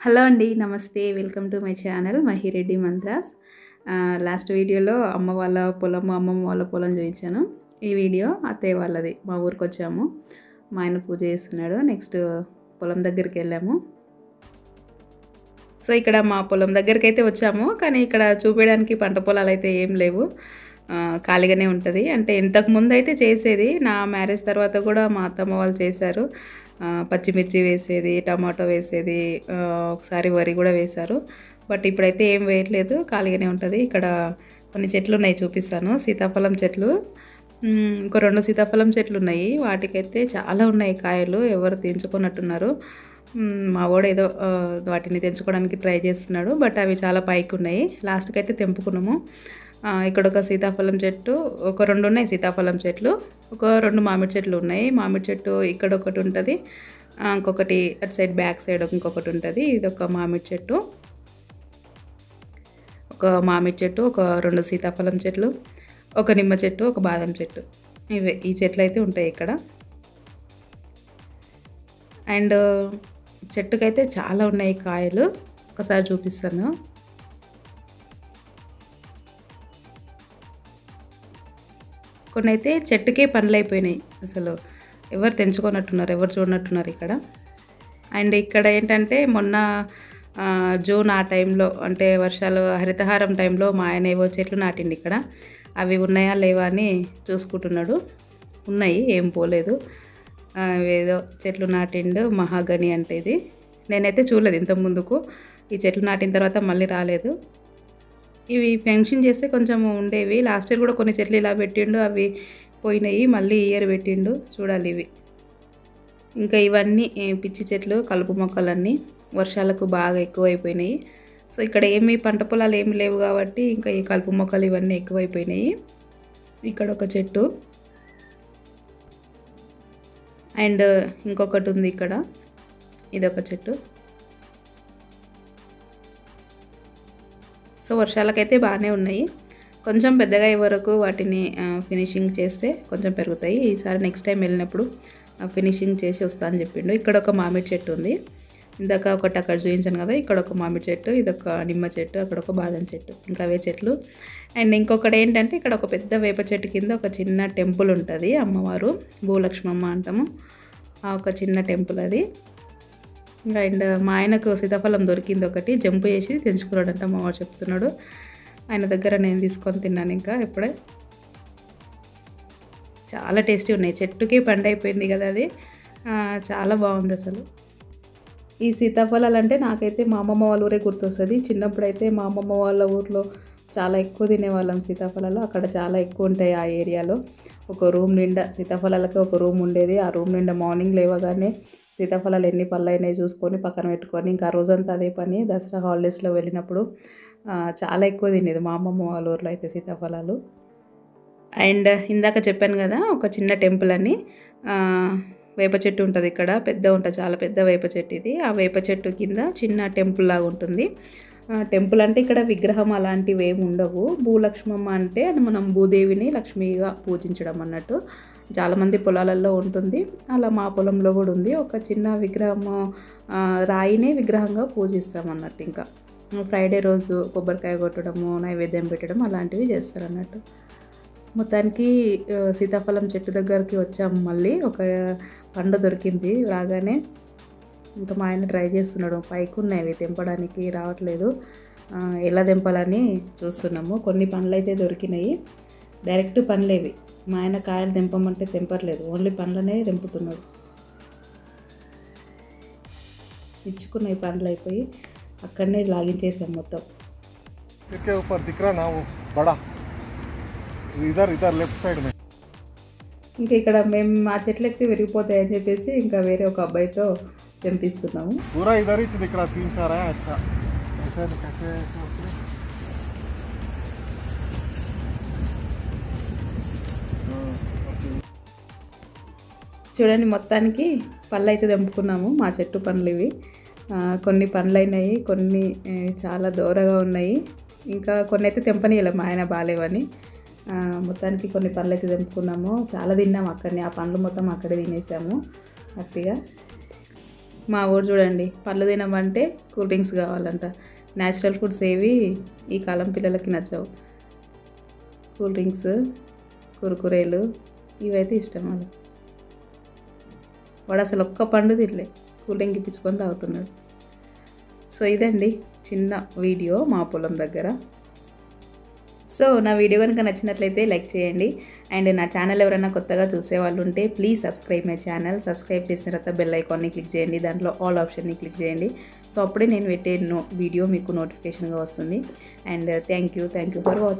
Hello అండి, నమస్తే. Welcome to my channel Mahireddy mantras. Last వీడియోలో అమ్మ వాళ్ళ పొలం, అమ్మమ్మ వాళ్ళ పొలం చూపించాను. ఈ వీడియో అత్తయ్య వాళ్ళది. మా ఊరికి వచ్చాము. మా ఆయన పూజ చేస్తున్నాడు. నెక్స్ట్ పొలం దగ్గరికి వెళ్ళాము. సో ఇక్కడ మా పొలం దగ్గరికి అయితే వచ్చాము, కానీ ఇక్కడ చూపించడానికి పంట పొలాలు అయితే ఏం లేవు, ఖాళీగానే ఉంటుంది. అంటే ఇంతకుముందు అయితే చేసేది, నా మ్యారేజ్ తర్వాత కూడా మా అత్తమ్మ వాళ్ళు చేశారు. పచ్చిమిర్చి వేసేది, టమాటో వేసేది, ఒకసారి వరి కూడా వేశారు. బట్ ఇప్పుడైతే ఏం వేయట్లేదు, ఖాళీగానే ఉంటుంది. ఇక్కడ కొన్ని చెట్లు ఉన్నాయి, చూపిస్తాను. సీతాఫలం చెట్లు, ఇంకో 2 సీతాఫలం చెట్లు ఉన్నాయి. వాటికైతే చాలా ఉన్నాయి కాయలు, ఎవరు తెంచుకున్నట్టున్నారు. మా వాడు ఏదో వాటిని తెంచుకోవడానికి ట్రై చేస్తున్నాడు, బట్ అవి చాలా పైకి ఉన్నాయి. లాస్ట్కి అయితే తెంపుకున్నాము. ఇక్కడ ఒక సీతాఫలం చెట్టు, ఒక 2 ఉన్నాయి సీతాఫలం చెట్లు, ఒక 2 మామిడి చెట్లు ఉన్నాయి. మామిడి చెట్టు ఇక్కడ ఒకటి ఉంటుంది, ఇంకొకటి అటు సైడ్ బ్యాక్ సైడ్ ఇంకొకటి ఉంటుంది. ఇది ఒక మామిడి చెట్టు, ఒక 2 సీతాఫలం చెట్లు, ఒక నిమ్మ చెట్టు, ఒక బాదం చెట్టు. ఈ చెట్లు అయితే ఉంటాయి ఇక్కడ. అండ్ చెట్టుకైతే చాలా ఉన్నాయి కాయలు, ఒకసారి చూపిస్తాను. కొన్ని అయితే చెట్టుకే పండ్లు అయిపోయినాయి, అసలు ఎవరు తెంచుకున్నట్టున్నారు, ఎవరు చూడనట్టున్నారు ఇక్కడ. అండ్ ఇక్కడ ఏంటంటే మొన్న జూన్ ఆ టైంలో, అంటే వర్షాలు హరితహారం టైంలో మా ఆయన ఏవో చెట్లు నాటిండి ఇక్కడ. అవి ఉన్నాయా లేవా అని చూసుకుంటున్నాడు. ఉన్నాయి, ఏం పోలేదు. ఏదో చెట్లు నాటిండు, మహాగని అంటే ఇది. నేనైతే చూడలేదు ఇంత ముందుకు. ఈ చెట్లు నాటిన తర్వాత మళ్ళీ రాలేదు. ఇవి ఫెన్షన్ చేస్తే కొంచెం ఉండేవి. లాస్ట్ ఇయర్ కూడా కొన్ని చెట్లు ఇలా పెట్టిండు, అవి పోయినాయి. మళ్ళీ ఈ ఇయర్ పెట్టిండు, చూడాలి ఇవి. ఇంకా ఇవన్నీ పిచ్చి చెట్లు, కలుపు మొక్కలన్నీ వర్షాలకు బాగా ఎక్కువైపోయినాయి. సో ఇక్కడ ఏమీ పంట పొలాలు ఏమి లేవు కాబట్టి ఇంకా ఈ కలుపు మొక్కలు ఇవన్నీ ఎక్కువైపోయినాయి. ఇక్కడ ఒక చెట్టు, అండ్ ఇంకొకటి ఉంది ఇక్కడ, ఇదొక చెట్టు. సో వర్షాలకైతే బాగానే ఉన్నాయి. కొంచెం పెద్దగా అయ్యే వరకు వాటిని ఫినిషింగ్ చేస్తే కొంచెం పెరుగుతాయి. ఈసారి నెక్స్ట్ టైం వెళ్ళినప్పుడు ఫినిషింగ్ చేసి వస్తా అని చెప్పిండు. ఇక్కడ ఒక మామిడి చెట్టు ఉంది, ఇందాక ఒకటి అక్కడ చూపించాను కదా. ఇక్కడ ఒక మామిడి చెట్టు, ఇదొక నిమ్మ చెట్టు, అక్కడ ఒక బాదం చెట్టు, ఇంకా అవే చెట్లు. అండ్ ఇంకొకటి ఏంటంటే ఇక్కడ ఒక పెద్ద వేప చెట్టు కింద ఒక చిన్న టెంపుల్ ఉంటుంది, అమ్మవారు భూలక్ష్మమ్మ అంటాము, ఒక చిన్న టెంపుల్ అది. అండ్ మా ఆయనకు సీతాఫలం దొరికింది ఒకటి, జంపు చేసి తెంచుకున్నాడంట మా వాడు చెప్తున్నాడు. ఆయన దగ్గర నేను తీసుకొని తిన్నాను ఇంకా ఇప్పుడే. చాలా టేస్టీ ఉన్నాయి, చెట్టుకి పండు అయిపోయింది కదా అది, చాలా బాగుంది అసలు. ఈ సీతాఫలాలు అంటే నాకైతే మా అమ్మమ్మ వాళ్ళ ఊరే గుర్తొస్తుంది. చిన్నప్పుడైతే మా అమ్మమ్మ వాళ్ళ ఊర్లో చాలా ఎక్కువ తినేవాళ్ళం సీతాఫలాలు. అక్కడ చాలా ఎక్కువ ఉంటాయి ఆ ఏరియాలో. ఒక రూమ్ నిండా సీతాఫలాలకి ఒక రూమ్ ఉండేది. ఆ రూమ్ నిండా మార్నింగ్ లేవగానే సీతాఫలాలు ఎన్ని పళ్ళు అయినాయి చూసుకొని పక్కన పెట్టుకొని ఇంకా రోజంతా అదే పని. దసరా హాలిడేస్లో వెళ్ళినప్పుడు చాలా ఎక్కువ తినేది మా అమ్మమ్మ వాళ్ళ ఊర్లో అయితే సీతాఫలాలు. అండ్ ఇందాక చెప్పాను కదా ఒక చిన్న టెంపుల్ అని, వేప చెట్టు ఉంటుంది ఇక్కడ, పెద్ద ఉంటుంది, చాలా పెద్ద వేప చెట్టు ఇది. ఆ వేప చెట్టు కింద చిన్న టెంపుల్ లాగా ఉంటుంది. టెంపుల్ అంటే ఇక్కడ విగ్రహం అలాంటివి ఏమి ఉండవు. భూలక్ష్మమ్మ అంటే మనం భూదేవిని లక్ష్మిగా పూజించడం అన్నట్టు. చాలామంది పొలాలలో ఉంటుంది, అలా మా పొలంలో కూడా ఉంది. ఒక చిన్న విగ్రహము, రాయినే విగ్రహంగా పూజిస్తాం అన్నట్టు. ఇంకా ఫ్రైడే రోజు కొబ్బరికాయ కొట్టడము, నైవేద్యం పెట్టడం అలాంటివి చేస్తారు అన్నట్టు. మొత్తానికి సీతాఫలం చెట్టు దగ్గరికి వచ్చాము. మళ్ళీ ఒక పండు దొరికింది రాగానే. ఇంకా మా ఆయన ట్రై చేస్తున్నాడు, పైకి ఉన్నాయి అవి తెంపడానికి రావట్లేదు, ఎలా తెంపాలని చూస్తున్నాము. కొన్ని పండ్లు అయితే దొరికినాయి, డైరెక్ట్ పండ్లేవి. మా ఆయన కాయలు తెంపమంటే తెంపట్లేదు, ఓన్లీ పండ్లనే తెంపుతున్నాడు. ఇచ్చుకున్నాయి పండ్లు అయిపోయి, అక్కడనే లాగించేసాం మొత్తం. ఇంకా ఇక్కడ మేము మా చెట్లు ఎక్కితే విరిగిపోతాయని చెప్పేసి ఇంకా వేరే ఒక అబ్బాయితో తెంపిస్తున్నాము. చూడండి, మొత్తానికి పళ్ళు అయితే తెంపుకున్నాము. మా చెట్టు పండ్లు ఇవి. కొన్ని పండ్లు అయినాయి, కొన్ని చాలా దూరగా ఉన్నాయి, ఇంకా కొన్ని అయితే తెంపనీయలేము మా ఆయన బాగాలేవని. మొత్తానికి కొన్ని పండ్లు అయితే తెంపుకున్నాము. చాలా తిన్నాము అక్కడనే, ఆ పండ్లు మొత్తం అక్కడే తినేసాము హ్యాపీగా. మా ఊరు చూడండి, పళ్ళు తినమంటే కూల్ డ్రింక్స్ కావాలంట. న్యాచురల్ ఫుడ్స్ ఏవి ఈ కాలం పిల్లలకి నచ్చవు. కూల్ డ్రింక్స్, కురుకురేలు ఇవైతే ఇష్టం వాళ్ళకి. వాడు అసలు ఒక్క పండు తినలే, కూల్ డ్రింక్ ఇప్పించుకొని తాగుతున్నాడు. సో ఇదండి చిన్న వీడియో మా పొలం దగ్గర. సో నా వీడియో కనుక నచ్చినట్లయితే లైక్ చేయండి. అండ్ నా ఛానల్ ఎవరైనా కొత్తగా చూసేవాళ్ళు ఉంటే please subscribe my channel. Subscribe చేసిన తర్వాత బెల్ ఐకాన్ని క్లిక్ చేయండి, దాంట్లో ఆల్ ఆప్షన్ని క్లిక్ చేయండి. సో అప్పుడే నేను పెట్టే వీడియో మీకు నోటిఫికేషన్గా వస్తుంది. And thank you for watching.